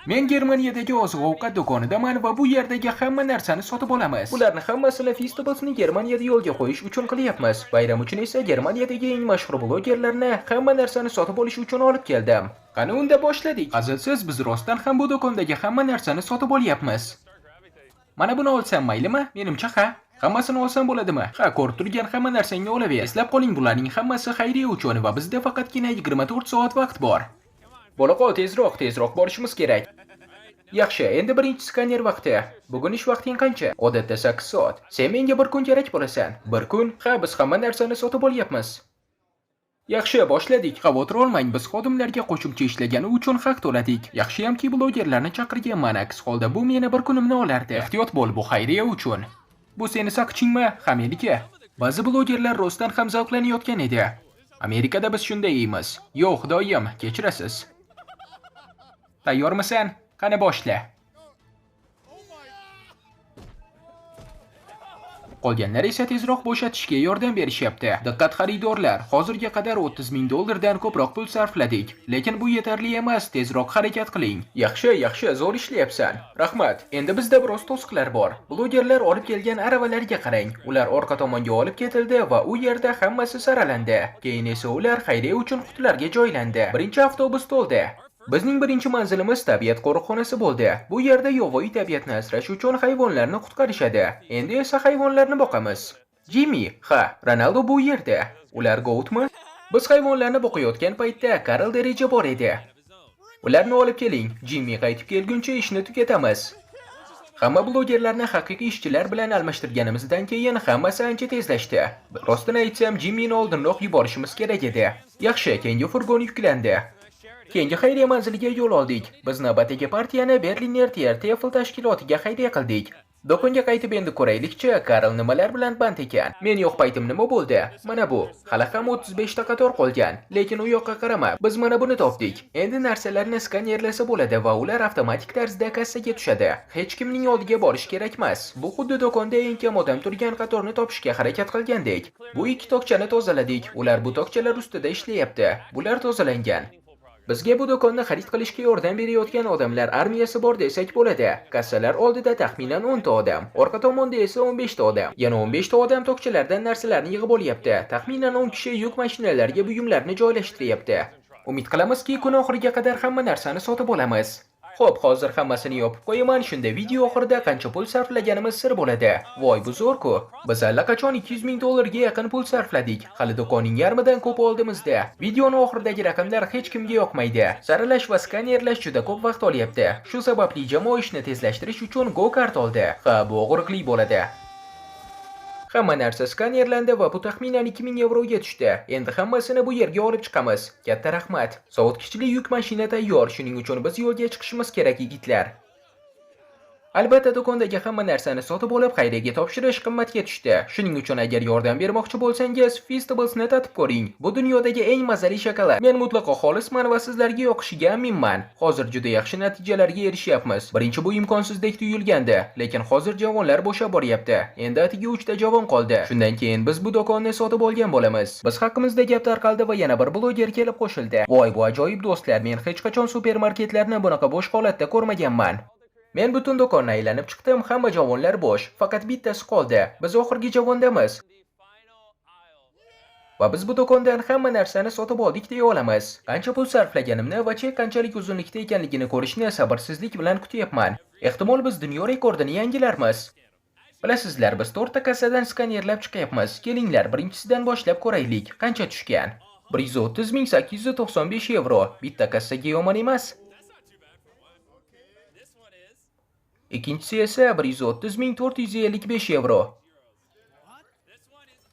Men Germaniyadagi oziq-ovqat do'konidaman va bu yerdagi hamma narsani sotib olamiz. Bularni hammasini Feastables'ni Germaniyada yo'lga qo'yish uchun qilyapmiz. Bayram uchun esa Germaniyadagi eng mashhur blogerlarni hamma narsani sotib olish uchun olib keldim. Qani unda boshladik. Hazilsiz biz rostdan ham bu do'kondagi hamma narsani sotib olyapmiz. Mana buni olsam maylimi? Menimcha ha. Hammasini olsam bo'ladimi? Ha, ko'rib turgan hamma narsangni olaver. Eslab qoling, bularning hammasi xayriya uchun va bizda faqatgina 24 soat vaqt bor. Bo'la qol, tezroq borishimiz kerak. Yaxshi, endi birinchi skaner vaqti. Bugun ish vaqting qancha? Odatda 8 soat. Sen menga bir kun kerak bo'lasan. Bir kun? Ha, biz hamma narsani sotib olyapmiz. Yaxshi, boshladik. Xavotir olmang, biz xodimlarga qo'shimcha ishlagani uchun haq to'ladik. Yaxshiyamki blogerlarni chaqirganman, aks holda bu meni bir kunimni olardi. Ehtiyot bo'l, bu xayriya uchun. Bu seni saqchingmi? Ha, meniki. Ba'zi blogerlar rostdan ham zavqlanayotgan edi. Amerikada biz shunday deymiz. Yo'q, xudoyim, kechirasiz. Tayyormisan? Qani boshla. Qolganlar esa tezroq bo'shatishga yordam berishyapti. Diqqat xaridorlar, hozirga qadar 30 ming dollardan ko'proq pul sarfladik, lekin bu yetarli emas, tezroq harakat qiling. Yaxshi, zo'r ishlayapsan. Rahmat. Endi bizda biroz to'siqlar bor. Blogerlar olib kelgan aravalarga qarang. Ular orqa tomonga olib ketildi va u yerda hammasi saralandi. Keyin esa ular xayriya uchun qutilarga joylandi. Birinchi avtobus to'ldi. Bizning birinchi manzilimiz tabiat qo'riqxonasi bo'ldi. Bu yerda yovvoyi tabiatni asrash uchun hayvonlarni qutqarishadi. Endi esa hayvonlarni boqamiz. Jimmy, ha, Ronaldo bu yerda. Ular go'tmi? Biz hayvonlarni boqayotgan paytda Karl Dereja bor edi. Ularni olib keling. Jimmy qaytib kelguncha ishni tugatamiz. Hamma blogerlarni haqiqiy ishchilar bilan almashtirganimizdan keyin hammasi ancha tezlashdi. Rostini aytsam, Jimmyni oldinroq yuborishimiz kerak edi. Yaxshi, keyingi furgon yuklandi. Keyingi xayriya manziliga yo'l oldik. Biz navbatdagi partiyani Berliner TFL tashkilotiga xayriya qildik. Do'konga qaytib endi ko'raylikchi, Karl nimalar bilan band ekan. Men yo'q paytim nima bo'ldi? Mana bu. Hali ham 35 ta qator qolgan. Lekin u yoqqa qarama. Biz mana buni topdik. Endi narsalarni skanerlasa bo'ladi va ular avtomatik tarzda kassaga tushadi. Hech kimning oldiga borish kerak emas. Bu xuddi do'konda eng kam odam turgan qatorni topishga harakat qilgandek. Bu ikki tokchani tozaladik. Ular bu tokchalar ustida ishlayapti. Bular tozalangan. Bizga bu do'konni xarid qilishga yordam berayotgan odamlar armiyasi bor desak bo'ladi. Kassalar oldida taxminan 10 ta odam, orqa tomonda esa 15 ta odam. Yana 15 ta odam tokchalardan narsalarni yig'ib olyapti. Taxminan 10 kishi yuk mashinalariga buyumlarni joylashtiryapti. Umid qilamizki, kun oxiriga qadar hamma narsani sotib olamiz. Xo'p, hozir hammasini yopib qo'yaman, shunda video oxirida qancha pul sarflaganimiz sir bo'ladi. Voy, bu zo'r-ku. Biz allaqachon 200 ming dollarga yaqin pul sarfladik. Hali do'konning yarmidan ko'p oldimizda. Videoning oxiridagi raqamlar hech kimga yoqmaydi. Saralash va skanerlash juda ko'p vaqt olyapti. Shu sababli jamoa ishni tezlashtirish uchun go-kart oldi. Ha, bu og'riqli bo'ladi. Hamma narsa skanerlandi va bu taxminan 2000 yevroga tushdi. Endi hammasini bu yerga olib chiqamiz. Katta rahmat. Sovutkichli yuk mashina tayyor, shuning uchun biz yo'lga chiqishimiz kerak, yigitlar. Albatta, do'kondagi hamma narsani sotib olib, xayriyaga topshirish qimmatga tushdi. Shuning uchun agar yordam bermoqchi bo'lsangiz, Feastables'ni tatib ko'ring. Bu dunyodagi eng mazali shokolad. Men mutlaqo xolisman va sizlarga yoqishiga aminman. Hozir juda yaxshi natijalarga erishyapmiz. Birinchi bu imkonsizdek tuyulgandi, lekin hozir javonlar bo'shab boryapti. Endi atigi 3 ta javon qoldi. Shundan keyin biz bu do'konni sotib olgan bo'lamiz. Biz haqimizda gap tarqaldi va yana bir bloger kelib qo'shildi. Voy, bu ajoyib do'stlar, men hech qachon supermarketlarni bunaqa bo'sh holatda ko'rmaganman. Men butun do'konni aylanib chiqdim, hamma javonlar bo'sh, faqat bittasi qoldi. Biz oxirgi javondamiz. Va biz bu do'kondan hamma narsani sotib oldik deya olamiz. Qancha pul sarflaganimni va chek qanchalik uzunlikda ekanligini ko'rishni sabrsizlik bilan kutyapman. Ehtimol biz dunyo rekordini yangilarmiz. Bilasizlar, biz 4 ta kassadan skanerlab chiqyapmiz. Kelinglar, birinchisidan boshlab ko'raylik. Qancha tushgan? 130.895 yevro. Bitta kassaga yomon emas. Ikkinchisi esa 130.455 yevro.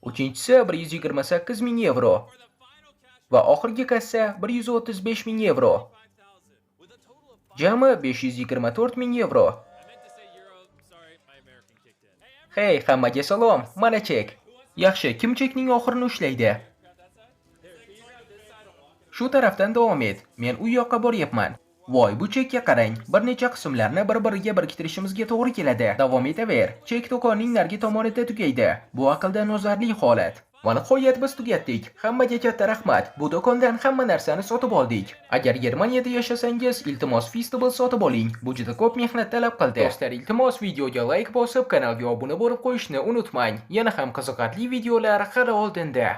Uchinchisi 128.000 yevro. Va oxirgi kassa 135.000 yevro. Jami 524.000 yevro. Hey, hammaga salom. Mana chek. Yaxshi, kim chekning oxirini ushlaydi? Shu tarafdan davom et. Men u yoqqa boryapman. Voy, bu chekka qarang. Bir necha qismlarni bir-biriga biriktirishimizga to'g'ri keladi. Davom etaver. Chek do'konning narigi tomonida tugaydi. Bu aqldan ozarli holat. Va nihoyat biz tugatdik. Hammaga katta rahmat. Bu do'kondan hamma narsani sotib oldik. Agar Germaniyada yashasangiz, iltimos Feastable sotib oling. Bu juda ko'p mehnat talab qildi. Do'stlar, iltimos videoga like bosib, kanalga obuna bo'lib qo'yishni unutmang. Yana ham qiziqarli videolar hali oldinda.